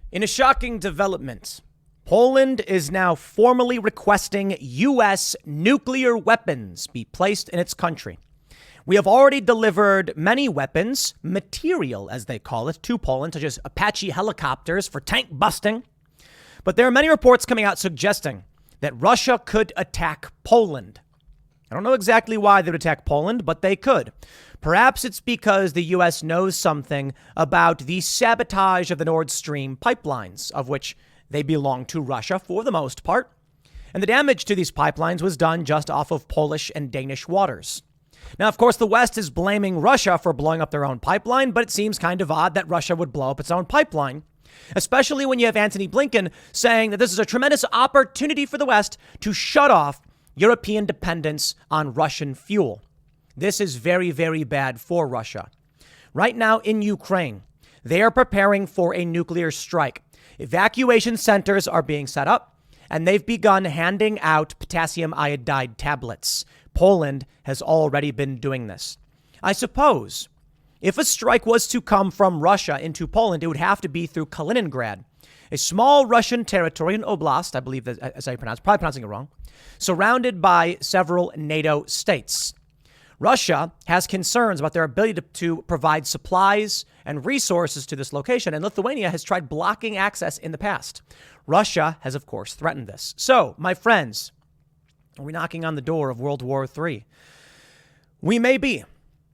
In a shocking development, Poland is now formally requesting U.S. nuclear weapons be placed in its country. We have already delivered many weapons, material as they call it, to Poland, such as Apache helicopters for tank busting. But there are many reports coming out suggesting that Russia could attack Poland. I don't know exactly why they would attack Poland, but they could. Perhaps it's because the U.S. knows something about the sabotage of the Nord Stream pipelines, of which they belong to Russia for the most part. And the damage to these pipelines was done just off of Polish and Danish waters. Now, of course, the West is blaming Russia for blowing up their own pipeline, but it seems kind of odd that Russia would blow up its own pipeline, especially when you have Antony Blinken saying that this is a tremendous opportunity for the West to shut off European dependence on Russian fuel. This is very, very bad for Russia. Right now in Ukraine, they are preparing for a nuclear strike. Evacuation centers are being set up, and they've begun handing out potassium iodide tablets. Poland has already been doing this. I suppose if a strike was to come from Russia into Poland, it would have to be through Kaliningrad, a small Russian territory, an oblast, I believe that, as I pronounce, probably pronouncing it wrong, surrounded by several NATO states. Russia has concerns about their ability to provide supplies and resources to this location, and Lithuania has tried blocking access in the past. Russia has, of course, threatened this. So, my friends, are we knocking on the door of World War III? We may be.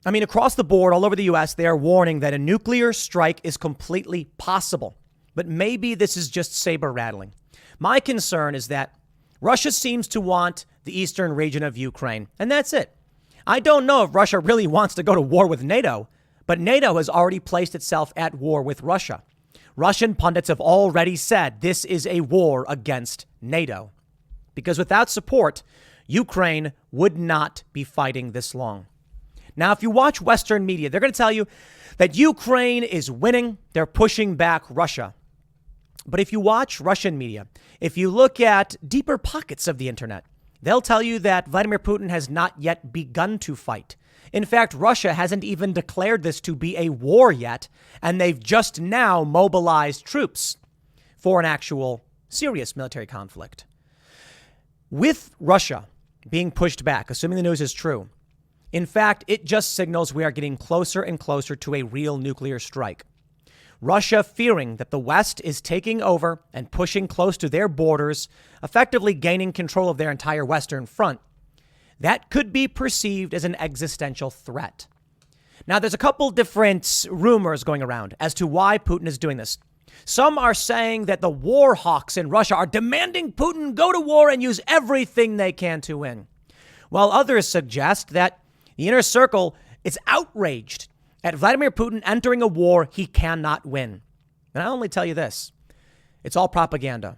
I mean, across the board, all over the U.S., they are warning that a nuclear strike is completely possible. But maybe this is just saber rattling. My concern is that Russia seems to want the eastern region of Ukraine, and that's it. I don't know if Russia really wants to go to war with NATO, but NATO has already placed itself at war with Russia. Russian pundits have already said this is a war against NATO, because without support, Ukraine would not be fighting this long. Now, if you watch Western media, they're going to tell you that Ukraine is winning. They're pushing back Russia. But if you watch Russian media, if you look at deeper pockets of the internet, they'll tell you that Vladimir Putin has not yet begun to fight. In fact, Russia hasn't even declared this to be a war yet, and they've just now mobilized troops for an actual serious military conflict. With Russia being pushed back, assuming the news is true, in fact, it just signals we are getting closer and closer to a real nuclear strike. Russia fearing that the West is taking over and pushing close to their borders, effectively gaining control of their entire Western front. That could be perceived as an existential threat. Now, there's a couple different rumors going around as to why Putin is doing this. Some are saying that the war hawks in Russia are demanding Putin go to war and use everything they can to win, while others suggest that the inner circle is outraged at Vladimir Putin entering a war he cannot win. And I'll only tell you this. It's all propaganda.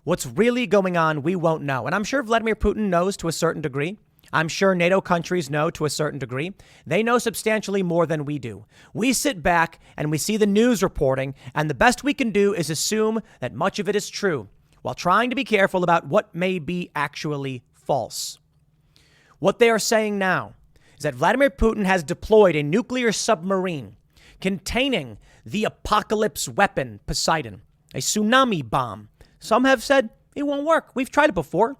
What's really going on, we won't know. And I'm sure Vladimir Putin knows to a certain degree. I'm sure NATO countries know to a certain degree. They know substantially more than we do. We sit back and we see the news reporting, and the best we can do is assume that much of it is true, while trying to be careful about what may be actually false. What they are saying now is that Vladimir Putin has deployed a nuclear submarine containing the apocalypse weapon Poseidon, a tsunami bomb. Some have said it won't work. We've tried it before.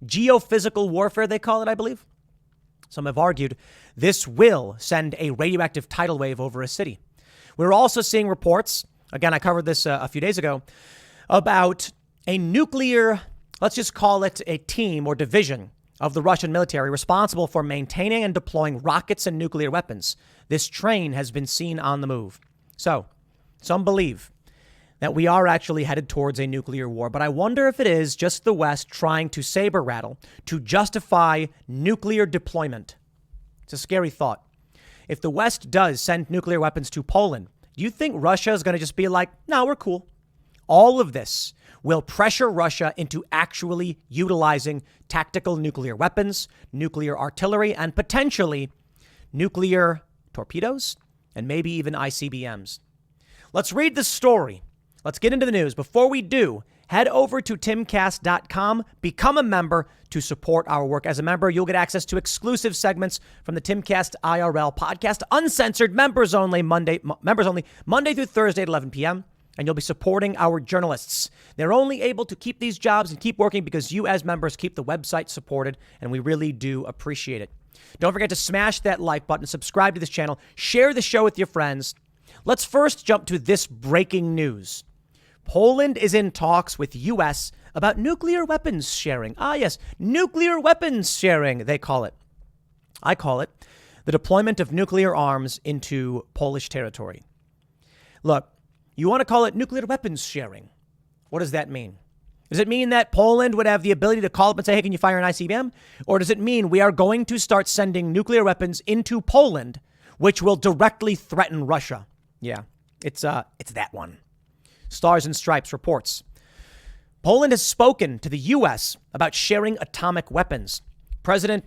Geophysical warfare, they call it, I believe. Some have argued this will send a radioactive tidal wave over a city. We're also seeing reports, again, I covered this a few days ago, about a nuclear, let's just call it a team or division of the Russian military responsible for maintaining and deploying rockets and nuclear weapons. This train has been seen on the move. So, some believe that we are actually headed towards a nuclear war, but I wonder if it is just the West trying to saber rattle to justify nuclear deployment. It's a scary thought. If the West does send nuclear weapons to Poland, do you think Russia is going to just be like, no, we're cool? All of this will pressure Russia into actually utilizing tactical nuclear weapons, nuclear artillery, and potentially nuclear torpedoes, and maybe even ICBMs. Let's read the story. Let's get into the news. Before we do, head over to timcast.com, become a member to support our work. As a member, you'll get access to exclusive segments from the Timcast IRL podcast, uncensored, members only Monday through Thursday at 11 p.m. and you'll be supporting our journalists. They're only able to keep these jobs and keep working because you as members keep the website supported, and we really do appreciate it. Don't forget to smash that like button, subscribe to this channel, share the show with your friends. Let's first jump to this breaking news. Poland is in talks with U.S. about nuclear weapons sharing. Ah, yes, nuclear weapons sharing, they call it. I call it the deployment of nuclear arms into Polish territory. Look, you want to call it nuclear weapons sharing. What does that mean? Does it mean that Poland would have the ability to call up and say, hey, can you fire an ICBM? Or does it mean we are going to start sending nuclear weapons into Poland, which will directly threaten Russia? Yeah, it's that one. Stars and Stripes reports. Poland has spoken to the U.S. about sharing atomic weapons. President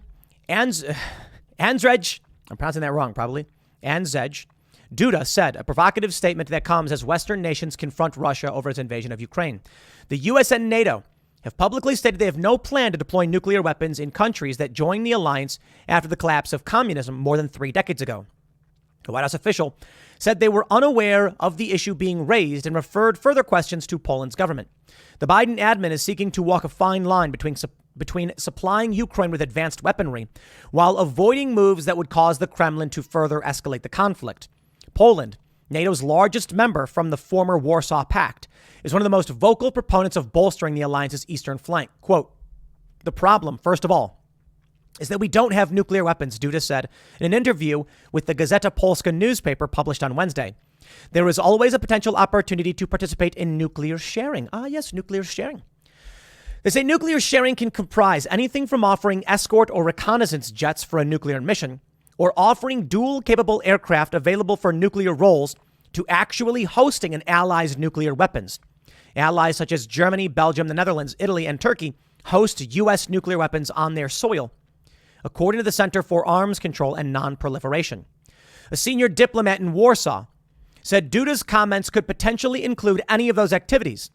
Andrzej, I'm pronouncing that wrong, probably, Andrzej Duda said, a provocative statement that comes as Western nations confront Russia over its invasion of Ukraine. The U.S. and NATO have publicly stated they have no plan to deploy nuclear weapons in countries that joined the alliance after the collapse of communism more than 3 decades ago. The White House official said they were unaware of the issue being raised and referred further questions to Poland's government. The Biden admin is seeking to walk a fine line between supplying Ukraine with advanced weaponry while avoiding moves that would cause the Kremlin to further escalate the conflict. Poland, NATO's largest member from the former Warsaw Pact, is one of the most vocal proponents of bolstering the alliance's eastern flank. Quote, the problem, first of all, is that we don't have nuclear weapons, Duda said in an interview with the Gazeta Polska newspaper published on Wednesday. There is always a potential opportunity to participate in nuclear sharing. Ah, yes, nuclear sharing. They say nuclear sharing can comprise anything from offering escort or reconnaissance jets for a nuclear mission, or offering dual-capable aircraft available for nuclear roles, to actually hosting an ally's nuclear weapons. Allies such as Germany, Belgium, the Netherlands, Italy, and Turkey host U.S. nuclear weapons on their soil, according to the Center for Arms Control and Non-Proliferation. A senior diplomat in Warsaw said Duda's comments could potentially include any of those activities.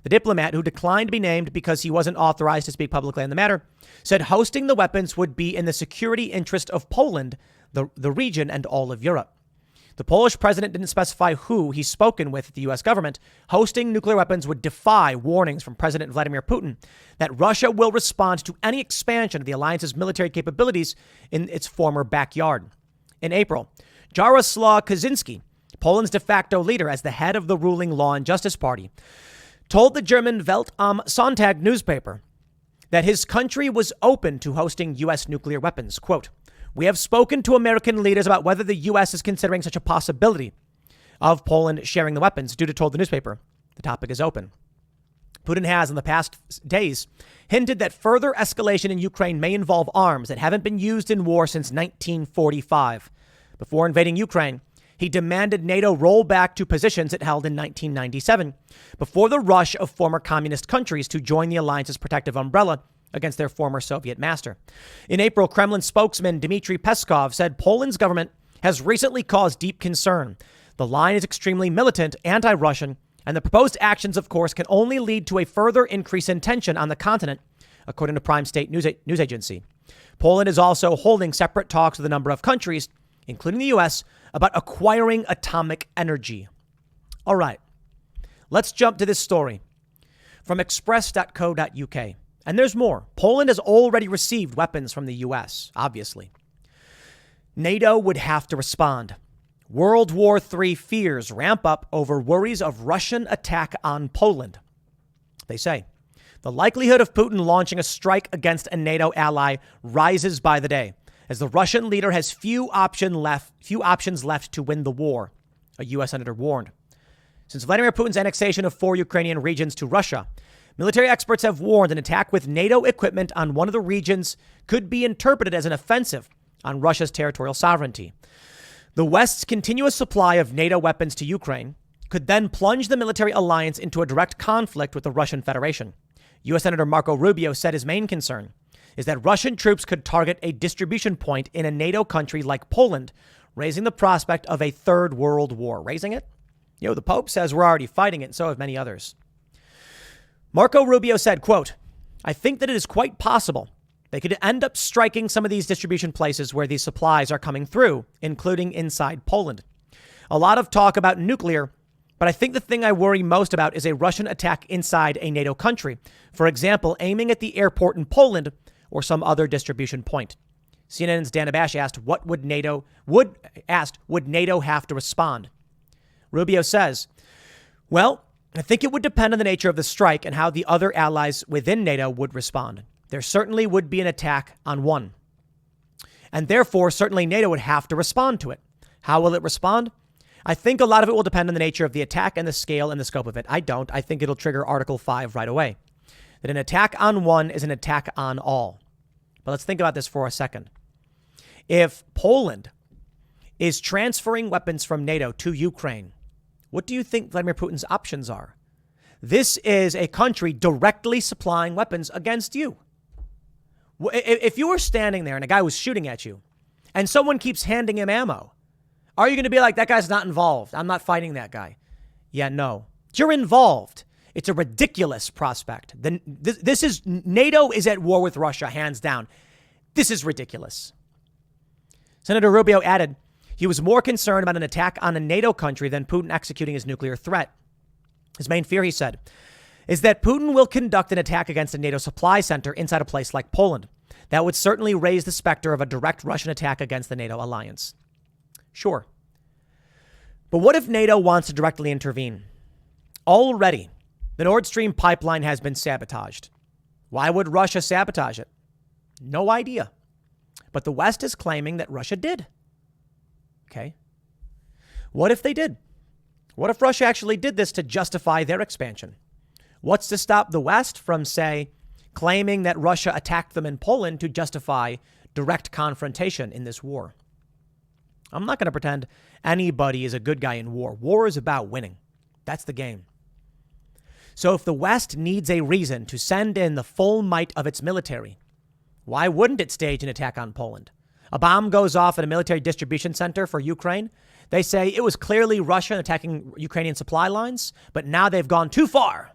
The diplomat, who declined to be named because he wasn't authorized to speak publicly on the matter, said hosting the weapons would be in the security interest of Poland, the region, and all of Europe. The Polish president didn't specify who he's spoken with at the U.S. government. Hosting nuclear weapons would defy warnings from President Vladimir Putin that Russia will respond to any expansion of the alliance's military capabilities in its former backyard. In April, Jaroslaw Kaczynski, Poland's de facto leader as the head of the ruling Law and Justice Party, told the German Welt am Sonntag newspaper that his country was open to hosting U.S. nuclear weapons. Quote, we have spoken to American leaders about whether the U.S. is considering such a possibility of Poland sharing the weapons, Duda told the newspaper. The topic is open. Putin has, in the past days, hinted that further escalation in Ukraine may involve arms that haven't been used in war since 1945. Before invading Ukraine, he demanded NATO roll back to positions it held in 1997, before the rush of former communist countries to join the alliance's protective umbrella against their former Soviet master. In April, Kremlin spokesman Dmitry Peskov said Poland's government has recently caused deep concern. The line is extremely militant, anti-Russian, and the proposed actions, of course, can only lead to a further increase in tension on the continent, according to Prime State news agency. Poland is also holding separate talks with a number of countries, including the U.S., about acquiring atomic energy. All right, let's jump to this story from express.co.uk. And there's more. Poland has already received weapons from the U.S., obviously. NATO would have to respond. World War III fears ramp up over worries of Russian attack on Poland. They say the likelihood of Putin launching a strike against a NATO ally rises by the day, as the Russian leader has few options left to win the war, a U.S. senator warned. Since Vladimir Putin's annexation of 4 Ukrainian regions to Russia, military experts have warned an attack with NATO equipment on one of the regions could be interpreted as an offensive on Russia's territorial sovereignty. The West's continuous supply of NATO weapons to Ukraine could then plunge the military alliance into a direct conflict with the Russian Federation. U.S. Senator Marco Rubio said his main concern is that Russian troops could target a distribution point in a NATO country like Poland, raising the prospect of a third world war. Raising it? The Pope says we're already fighting it, and so have many others. Marco Rubio said, quote, I think that it is quite possible they could end up striking some of these distribution places where these supplies are coming through, including inside Poland. A lot of talk about nuclear, But I think the thing I worry most about is a Russian attack inside a NATO country. For example, aiming at the airport in Poland or some other distribution point. CNN's Dana Bash asked, would NATO have to respond? Rubio says, well, I think it would depend on the nature of the strike and how the other allies within NATO would respond. There certainly would be an attack on one. And therefore, certainly NATO would have to respond to it. How will it respond? I think a lot of it will depend on the nature of the attack and the scale and the scope of it. I don't. I think it'll trigger Article 5 right away. That an attack on one is an attack on all. But let's think about this for a second. If Poland is transferring weapons from NATO to Ukraine, what do you think Vladimir Putin's options are? This is a country directly supplying weapons against you. If you were standing there and a guy was shooting at you and someone keeps handing him ammo, are you going to be like, that guy's not involved? I'm not fighting that guy. Yeah, no. You're involved. It's a ridiculous prospect. NATO is at war with Russia, hands down. This is ridiculous. Senator Rubio added he was more concerned about an attack on a NATO country than Putin executing his nuclear threat. His main fear, he said, is that Putin will conduct an attack against a NATO supply center inside a place like Poland. That would certainly raise the specter of a direct Russian attack against the NATO alliance. Sure. But what if NATO wants to directly intervene? Already, the Nord Stream pipeline has been sabotaged. Why would Russia sabotage it? No idea. But the West is claiming that Russia did. Okay. What if they did? What if Russia actually did this to justify their expansion? What's to stop the West from, say, claiming that Russia attacked them in Poland to justify direct confrontation in this war? I'm not going to pretend anybody is a good guy in war. War is about winning. That's the game. So if the West needs a reason to send in the full might of its military, why wouldn't it stage an attack on Poland? A bomb goes off at a military distribution center for Ukraine. They say it was clearly Russia attacking Ukrainian supply lines, but now they've gone too far.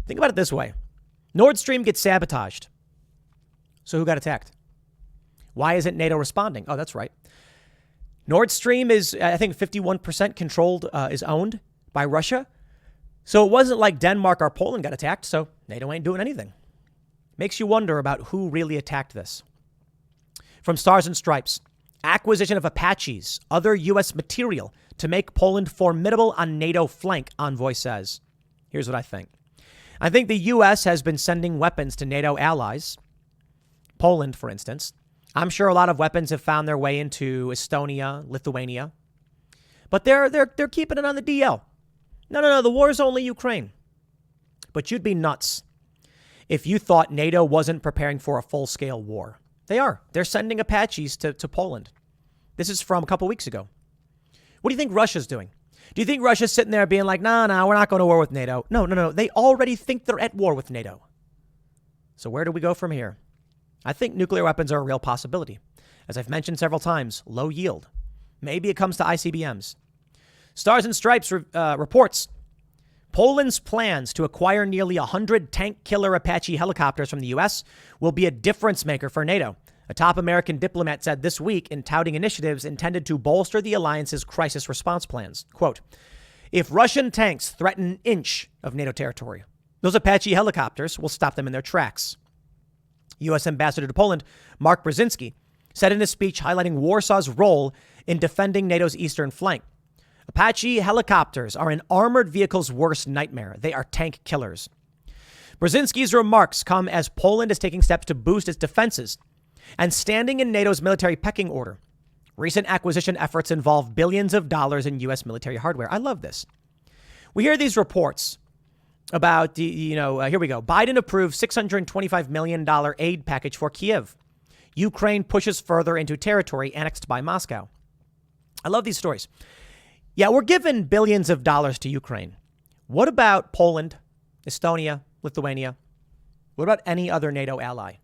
Think about it this way. Nord Stream gets sabotaged. So who got attacked? Why isn't NATO responding? Oh, that's right. Nord Stream is, I think, 51% controlled, is owned by Russia. So it wasn't like Denmark or Poland got attacked, so NATO ain't doing anything. Makes you wonder about who really attacked this. From Stars and Stripes, acquisition of Apaches, other U.S. material to make Poland formidable on NATO flank, Envoy says. Here's what I think. I think the U.S. has been sending weapons to NATO allies, Poland, for instance. I'm sure a lot of weapons have found their way into Estonia, Lithuania. But they're keeping it on the DL. No, the war is only Ukraine. But you'd be nuts if you thought NATO wasn't preparing for a full-scale war. They are. They're sending Apaches to Poland. This is from a couple weeks ago. What do you think Russia's doing? Do you think Russia's sitting there being like, no, we're not going to war with NATO? No. They already think they're at war with NATO. So where do we go from here? I think nuclear weapons are a real possibility. As I've mentioned several times, low yield. Maybe it comes to ICBMs. Stars and Stripes reports Poland's plans to acquire nearly 100 tank killer Apache helicopters from the U.S. will be a difference maker for NATO. A top American diplomat said this week in touting initiatives intended to bolster the alliance's crisis response plans. Quote, if Russian tanks threaten an inch of NATO territory, those Apache helicopters will stop them in their tracks. U.S. Ambassador to Poland, Mark Brzezinski, said in a speech highlighting Warsaw's role in defending NATO's eastern flank. Apache helicopters are an armored vehicle's worst nightmare. They are tank killers. Brzezinski's remarks come as Poland is taking steps to boost its defenses and standing in NATO's military pecking order. Recent acquisition efforts involve billions of dollars in U.S. military hardware. I love this. We hear these reports about here we go. Biden approved $625 million aid package for Kiev. Ukraine pushes further into territory annexed by Moscow. I love these stories. Yeah, we're giving billions of dollars to Ukraine. What about Poland, Estonia, Lithuania? What about any other NATO ally?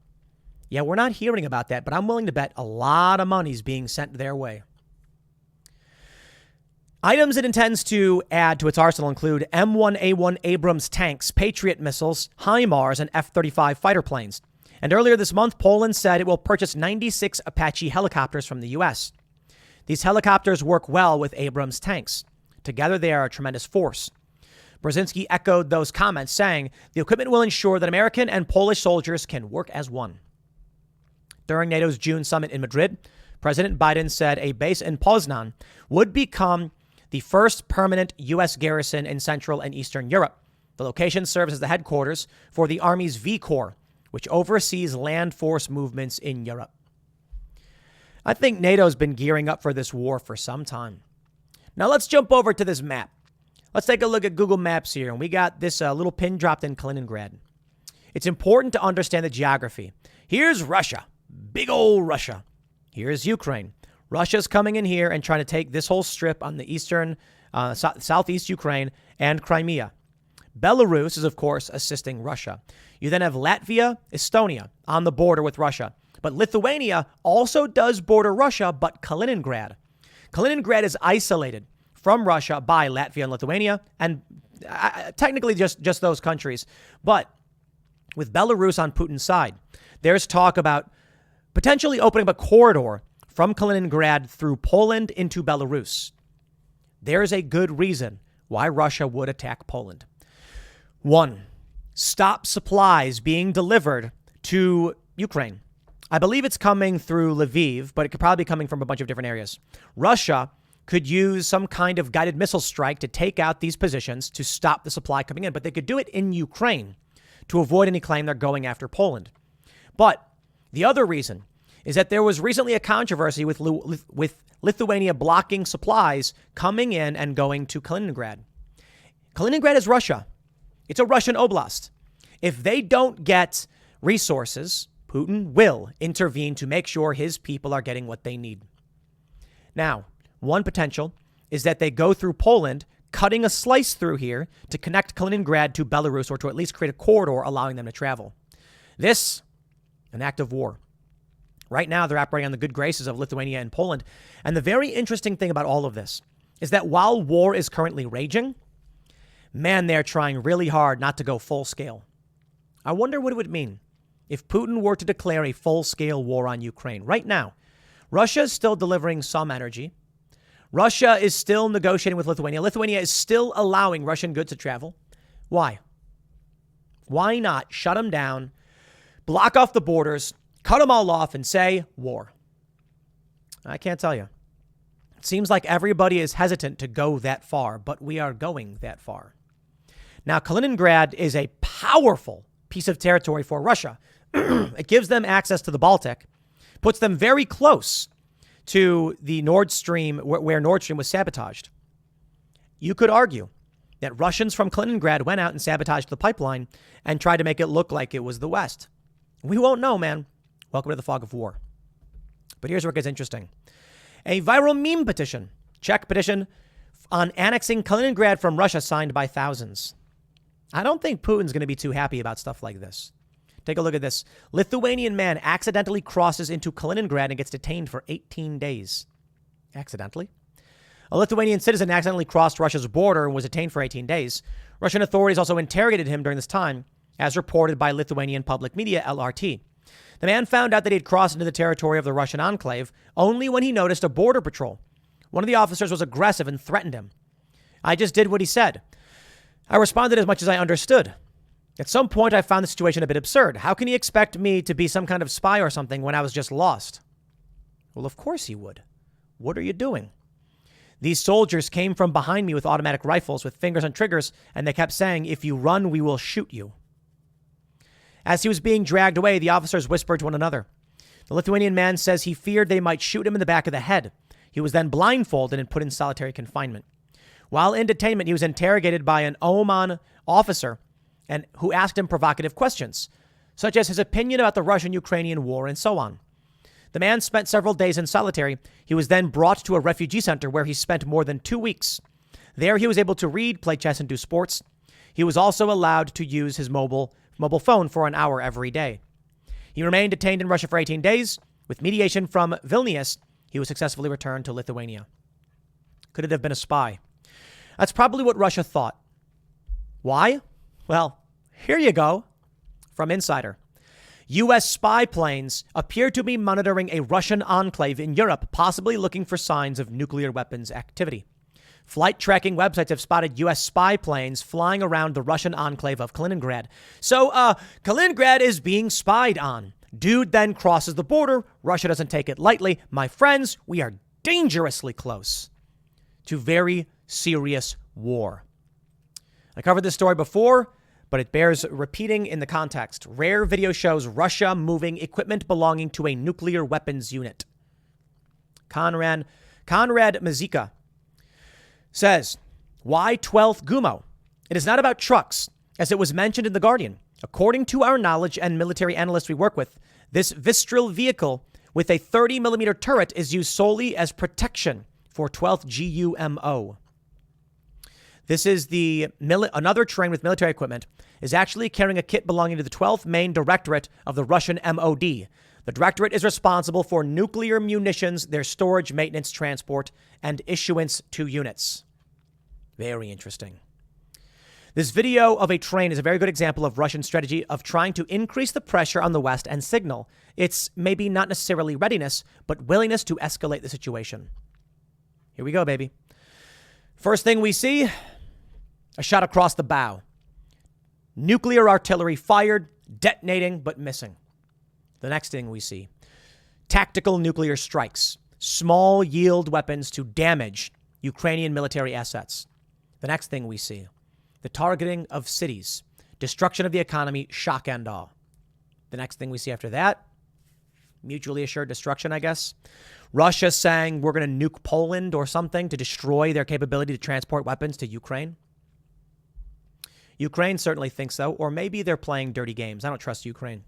Yeah, we're not hearing about that, but I'm willing to bet a lot of money's being sent their way. Items it intends to add to its arsenal include M1A1 Abrams tanks, Patriot missiles, HIMARS, and F-35 fighter planes. And earlier this month, Poland said it will purchase 96 Apache helicopters from the U.S. These helicopters work well with Abrams tanks. Together, they are a tremendous force. Brzezinski echoed those comments, saying the equipment will ensure that American and Polish soldiers can work as one. During NATO's June summit in Madrid, President Biden said a base in Poznan would become the first permanent U.S. garrison in Central and Eastern Europe. The location serves as the headquarters for the Army's V Corps, which oversees land force movements in Europe. I think NATO's been gearing up for this war for some time. Now let's jump over to this map. Let's take a look at Google Maps here, and we got this little pin dropped in Kaliningrad. It's important to understand the geography. Here's Russia, big old Russia. Here's Ukraine. Russia's coming in here and trying to take this whole strip on the eastern, southeast Ukraine and Crimea. Belarus is, of course, assisting Russia. You then have Latvia, Estonia on the border with Russia. But Lithuania also does border Russia, but Kaliningrad. Kaliningrad is isolated from Russia by Latvia and Lithuania, and technically just those countries. But with Belarus on Putin's side, there's talk about potentially opening up a corridor from Kaliningrad through Poland into Belarus. There's a good reason why Russia would attack Poland. 1, stop supplies being delivered to Ukraine. I believe it's coming through Lviv, but it could probably be coming from a bunch of different areas. Russia could use some kind of guided missile strike to take out these positions to stop the supply coming in, but they could do it in Ukraine to avoid any claim they're going after Poland. But the other reason is that there was recently a controversy with Lithuania blocking supplies coming in and going to Kaliningrad. Kaliningrad is Russia. It's a Russian oblast. If they don't get resources, Putin will intervene to make sure his people are getting what they need. Now, one potential is that they go through Poland, cutting a slice through here to connect Kaliningrad to Belarus, or to at least create a corridor allowing them to travel. This, an act of war. Right now, they're operating on the good graces of Lithuania and Poland. And the very interesting thing about all of this is that while war is currently raging, man, they're trying really hard not to go full scale. I wonder what it would mean if Putin were to declare a full-scale war on Ukraine. Right now, Russia is still delivering some energy. Russia is still negotiating with Lithuania. Lithuania is still allowing Russian goods to travel. Why? Why not shut them down, block off the borders, cut them all off, and say war? I can't tell you. It seems like everybody is hesitant to go that far, but we are going that far. Now, Kaliningrad is a powerful piece of territory for Russia. It gives them access to the Baltic, puts them very close to the Nord Stream, where Nord Stream was sabotaged. You could argue that Russians from Kaliningrad went out and sabotaged the pipeline and tried to make it look like it was the West. We won't know, man. Welcome to the fog of war. But here's where it gets interesting. A viral meme petition, Czech petition on annexing Kaliningrad from Russia, signed by thousands. I don't think Putin's going to be too happy about stuff like this. Take a look at this. Lithuanian man accidentally crosses into Kaliningrad and gets detained for 18 days. Accidentally? A Lithuanian citizen accidentally crossed Russia's border and was detained for 18 days. Russian authorities also interrogated him during this time, as reported by Lithuanian public media LRT. The man found out that he had crossed into the territory of the Russian enclave only when he noticed a border patrol. One of the officers was aggressive and threatened him. I just did what he said. I responded as much as I understood. At some point, I found the situation a bit absurd. How can he expect me to be some kind of spy or something when I was just lost? Well, of course he would. What are you doing? These soldiers came from behind me with automatic rifles with fingers on triggers, and they kept saying, "If you run, we will shoot you." As he was being dragged away, the officers whispered to one another. The Lithuanian man says he feared they might shoot him in the back of the head. He was then blindfolded and put in solitary confinement. While in detainment, he was interrogated by an Oman officer and who asked him provocative questions, such as his opinion about the Russian-Ukrainian war and so on. The man spent several days in solitary. He was then brought to a refugee center where he spent more than 2 weeks. There, he was able to read, play chess, and do sports. He was also allowed to use his mobile phone for an hour every day. He remained detained in Russia for 18 days. With mediation from Vilnius, he was successfully returned to Lithuania. Could it have been a spy? That's probably what Russia thought. Why? Well, here you go. From Insider. U.S. spy planes appear to be monitoring a Russian enclave in Europe, possibly looking for signs of nuclear weapons activity. Flight tracking websites have spotted U.S. spy planes flying around the Russian enclave of Kaliningrad. So, Kaliningrad is being spied on. Dude then crosses the border. Russia doesn't take it lightly. My friends, we are dangerously close to very serious war. I covered this story before, but it bears repeating in the context. Rare video shows Russia moving equipment belonging to a nuclear weapons unit. Conrad Mazika says, why 12th Gumo? It is not about trucks, as it was mentioned in The Guardian. According to our knowledge and military analysts we work with, this Vistral vehicle with a 30-millimeter turret is used solely as protection for 12th GUMO. This is another train with military equipment is actually carrying a kit belonging to the 12th Main Directorate of the Russian MOD. The directorate is responsible for nuclear munitions, their storage, maintenance, transport, and issuance to units. Very interesting. This video of a train is a very good example of Russian strategy of trying to increase the pressure on the West and signal its maybe not necessarily readiness, but willingness to escalate the situation. Here we go, baby. First thing we see, a shot across the bow. Nuclear artillery fired, detonating, but missing. The next thing we see, tactical nuclear strikes, small yield weapons to damage Ukrainian military assets. The next thing we see, the targeting of cities, destruction of the economy, shock and awe. The next thing we see after that, mutually assured destruction, I guess. Russia saying we're going to nuke Poland or something to destroy their capability to transport weapons to Ukraine. Ukraine certainly thinks so, or maybe they're playing dirty games. I don't trust Ukraine.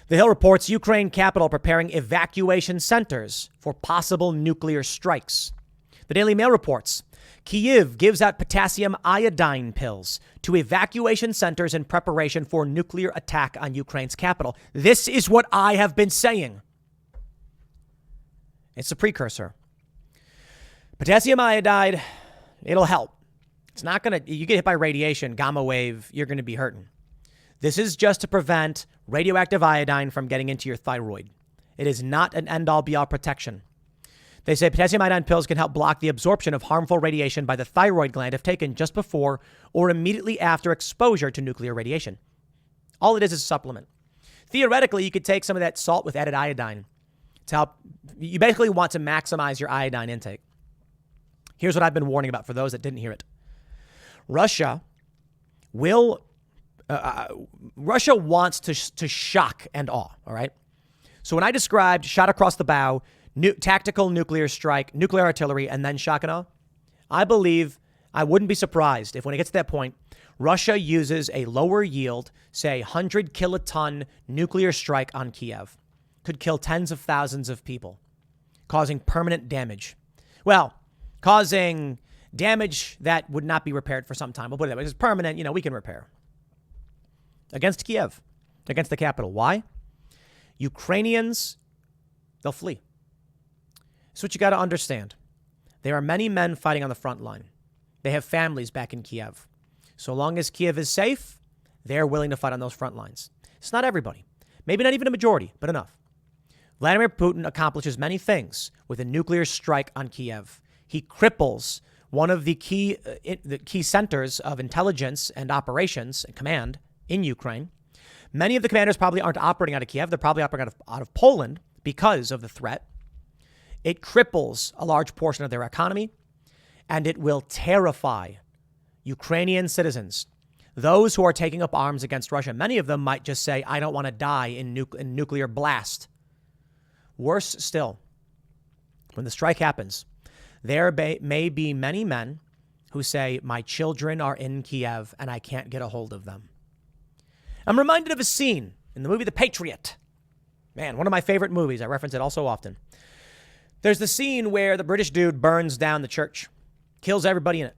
The Hill reports Ukraine capital preparing evacuation centers for possible nuclear strikes. The Daily Mail reports Kyiv gives out potassium iodine pills to evacuation centers in preparation for nuclear attack on Ukraine's capital. This is what I have been saying. It's a precursor. Potassium iodide, it'll help. It's not going to, you get hit by radiation, gamma wave, you're going to be hurting. This is just to prevent radioactive iodine from getting into your thyroid. It is not an end-all be-all protection. They say potassium iodine pills can help block the absorption of harmful radiation by the thyroid gland if taken just before or immediately after exposure to nuclear radiation. All it is a supplement. Theoretically, you could take some of that salt with added iodine to help. You basically want to maximize your iodine intake. Here's what I've been warning about for those that didn't hear it. Russia wants to shock and awe, all right? So when I described shot across the bow, tactical nuclear strike, nuclear artillery, and then shock and awe, I believe, I wouldn't be surprised if when it gets to that point, Russia uses a lower yield, say 100 kiloton nuclear strike on Kiev. Could kill tens of thousands of people, causing permanent damage. Well, causing damage that would not be repaired for some time. We'll put it that way. It's permanent, we can repair. Against Kiev, against the capital. Why? Ukrainians, they'll flee. That's what you got to understand. There are many men fighting on the front line. They have families back in Kiev. So long as Kiev is safe, they're willing to fight on those front lines. It's not everybody. Maybe not even a majority, but enough. Vladimir Putin accomplishes many things with a nuclear strike on Kiev. He cripples one of the key centers of intelligence and operations and command in Ukraine. Many of the commanders probably aren't operating out of Kiev. They're probably operating out of Poland because of the threat. It cripples a large portion of their economy, and it will terrify Ukrainian citizens. Those who are taking up arms against Russia, many of them might just say, I don't want to die in nuclear blast. Worse still, when the strike happens, there may be many men who say, my children are in Kiev and I can't get a hold of them. I'm reminded of a scene in the movie The Patriot. Man, one of my favorite movies. I reference it all so often. There's the scene where the British dude burns down the church, kills everybody in it.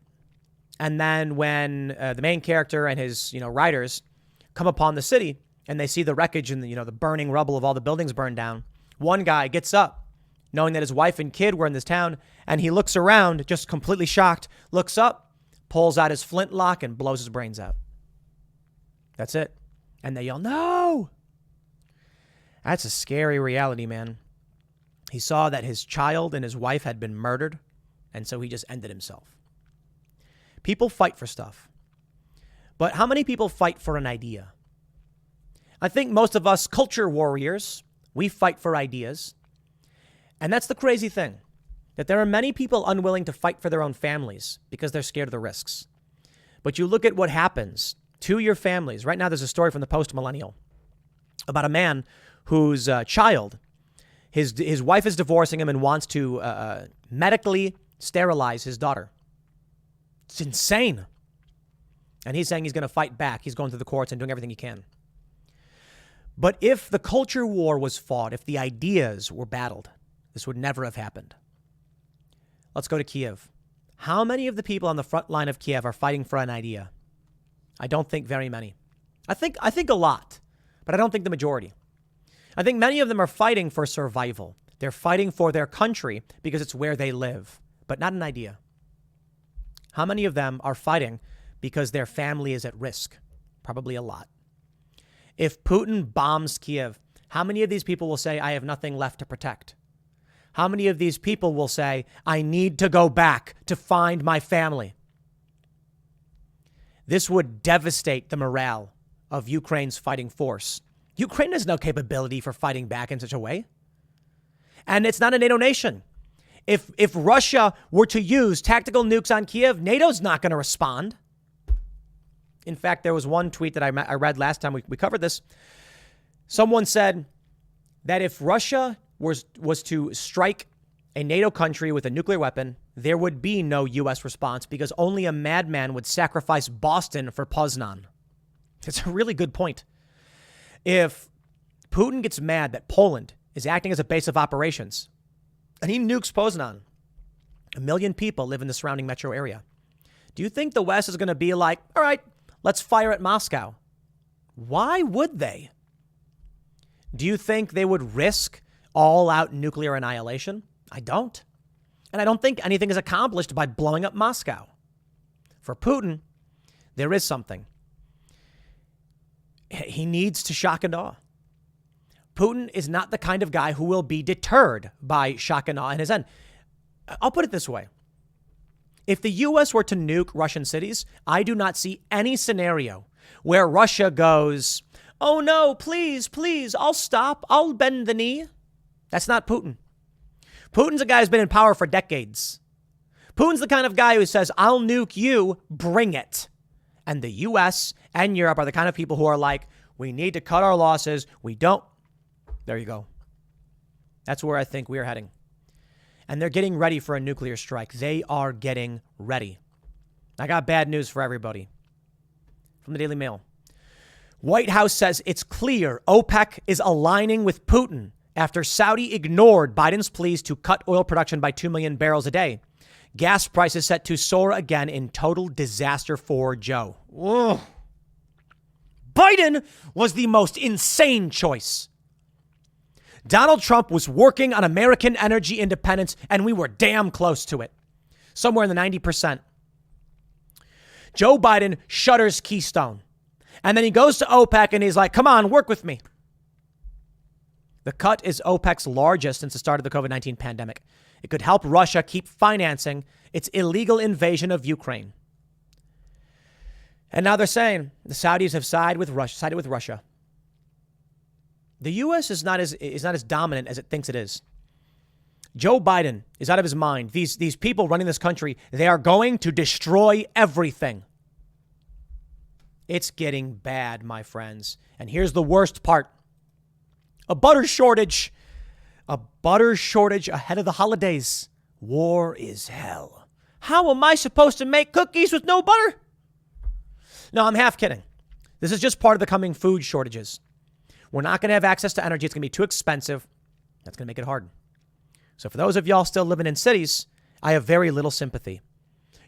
And then when the main character and his, riders come upon the city and they see the wreckage and the burning rubble of all the buildings burned down, one guy gets up, knowing that his wife and kid were in this town, and he looks around, just completely shocked, looks up, pulls out his flintlock and blows his brains out. That's it. And they yell, no! That's a scary reality, man. He saw that his child and his wife had been murdered, And so he just ended himself. People fight for stuff. But how many people fight for an idea? I think most of us culture warriors, we fight for ideas. And that's the crazy thing, that there are many people unwilling to fight for their own families because they're scared of the risks. But you look at what happens to your families. Right now, there's a story from the post-millennial about a man whose child, his wife is divorcing him and wants to medically sterilize his daughter. It's insane. And he's saying he's going to fight back. He's going through the courts and doing everything he can. But if the culture war was fought, if the ideas were battled, this would never have happened. Let's go to Kiev. How many of the people on the front line of Kiev are fighting for an idea? I don't think very many. I think a lot, but I don't think the majority. I think many of them are fighting for survival. They're fighting for their country because it's where they live, but not an idea. How many of them are fighting because their family is at risk? Probably a lot. If Putin bombs Kiev, how many of these people will say, I have nothing left to protect? How many of these people will say, I need to go back to find my family? This would devastate the morale of Ukraine's fighting force. Ukraine has no capability for fighting back in such a way. And it's not a NATO nation. If Russia were to use tactical nukes on Kiev, NATO's not going to respond. In fact, there was one tweet that I read last time we covered this. Someone said that if Russia was to strike a NATO country with a nuclear weapon, there would be no U.S. response because only a madman would sacrifice Boston for Poznan. It's a really good point. If Putin gets mad that Poland is acting as a base of operations and he nukes Poznan, 1 million people live in the surrounding metro area. Do you think the West is going to be like, all right, let's fire at Moscow? Why would they? Do you think they would risk all-out nuclear annihilation? I don't. And I don't think anything is accomplished by blowing up Moscow. For Putin, there is something. He needs to shock and awe. Putin is not the kind of guy who will be deterred by shock and awe in his end. I'll put it this way. If the U.S. were to nuke Russian cities, I do not see any scenario where Russia goes, oh no, please, I'll stop. I'll bend the knee. That's not Putin. Putin's a guy who's been in power for decades. Putin's the kind of guy who says, I'll nuke you, bring it. And the U.S. and Europe are the kind of people who are like, we need to cut our losses. We don't. There you go. That's where I think we are heading. And they're getting ready for a nuclear strike. They are getting ready. I got bad news for everybody. From the Daily Mail. White House says it's clear OPEC is aligning with Putin after Saudi ignored Biden's pleas to cut oil production by 2 million barrels a day. Gas prices set to soar again in total disaster for Joe. Ugh. Biden was the most insane choice. Donald Trump was working on American energy independence, and we were damn close to it. Somewhere in the 90%. Joe Biden shutters Keystone. And then he goes to OPEC and he's like, come on, work with me. The cut is OPEC's largest since the start of the COVID-19 pandemic. It could help Russia keep financing its illegal invasion of Ukraine. And now they're saying the Saudis have sided with Russia. The U.S. is not as dominant as it thinks it is. Joe Biden is out of his mind. These people running this country, they are going to destroy everything. It's getting bad, my friends. And here's the worst part. A butter shortage. A butter shortage ahead of the holidays. War is hell. How am I supposed to make cookies with no butter? No, I'm half kidding. This is just part of the coming food shortages. We're not going to have access to energy. It's going to be too expensive. That's going to make it hard. So for those of y'all still living in cities, I have very little sympathy.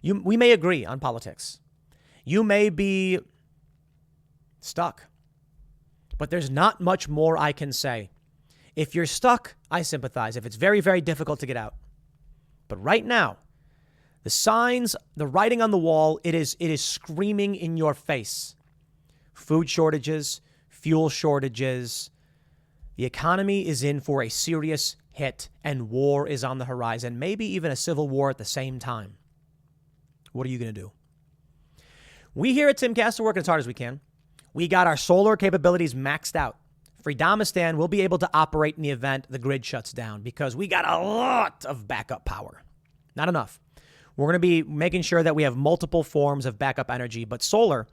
We may agree on politics. You may be stuck. But there's not much more I can say. If you're stuck, I sympathize. If it's very, very difficult to get out. But right now, the signs, the writing on the wall, it is screaming in your face. Food shortages, fuel shortages. The economy is in for a serious hit and war is on the horizon, maybe even a civil war at the same time, what are you going to do? We here at Timcast are working as hard as we can. We got our solar capabilities maxed out. Freedomistan will be able to operate in the event the grid shuts down because we got a lot of backup power. Not enough. We're going to be making sure that we have multiple forms of backup energy, but solar,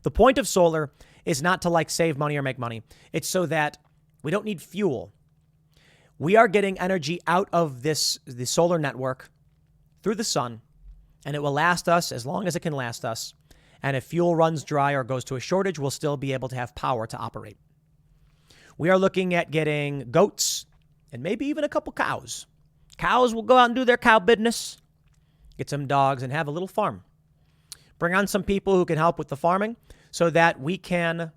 the point of solar is not to like save money or make money. It's so that we don't need fuel. We are getting energy out of the solar network through the sun, and it will last us as long as it can last us. And if fuel runs dry or goes to a shortage, we'll still be able to have power to operate. We are looking at getting goats and maybe even a couple cows. Cows will go out and do their cow business, get some dogs and have a little farm. Bring on some people who can help with the farming so that we can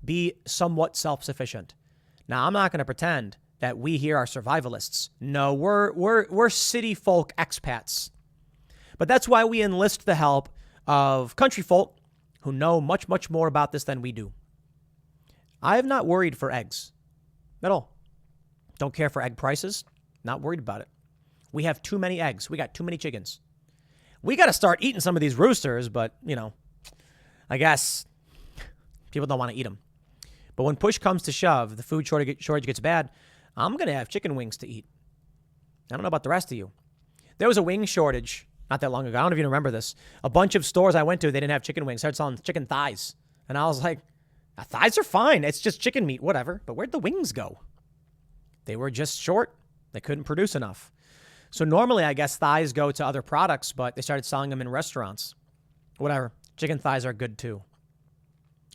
be somewhat self-sufficient. Now, I'm not going to pretend that we here are survivalists. No, we're city folk expats. But that's why we enlist the help of country folk who know much, much more about this than we do. I have not worried for eggs at all. Don't care for egg prices. Not worried about it. We have too many eggs. We got too many chickens. We got to start eating some of these roosters, but, I guess people don't want to eat them. But when push comes to shove, the food shortage gets bad, I'm going to have chicken wings to eat. I don't know about the rest of you. There was a wing shortage not that long ago. I don't know if you remember this. A bunch of stores I went to, they didn't have chicken wings. Started selling chicken thighs. And I was like, thighs are fine. It's just chicken meat, whatever. But where'd the wings go? They were just short. They couldn't produce enough. So normally, I guess thighs go to other products, but they started selling them in restaurants. Whatever. Chicken thighs are good too.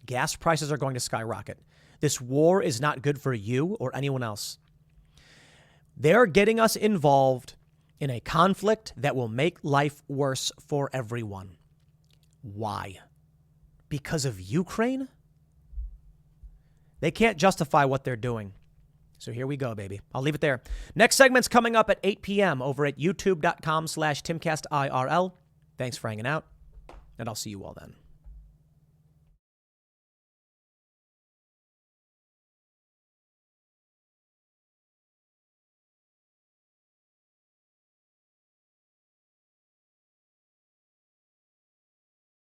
Gas prices are going to skyrocket. This war is not good for you or anyone else. They're getting us involved in a conflict that will make life worse for everyone. Why? Because of Ukraine? They can't justify what they're doing. So here we go, baby. I'll leave it there. Next segment's coming up at 8 p.m. over at youtube.com/TimcastIRL. Thanks for hanging out, and I'll see you all then.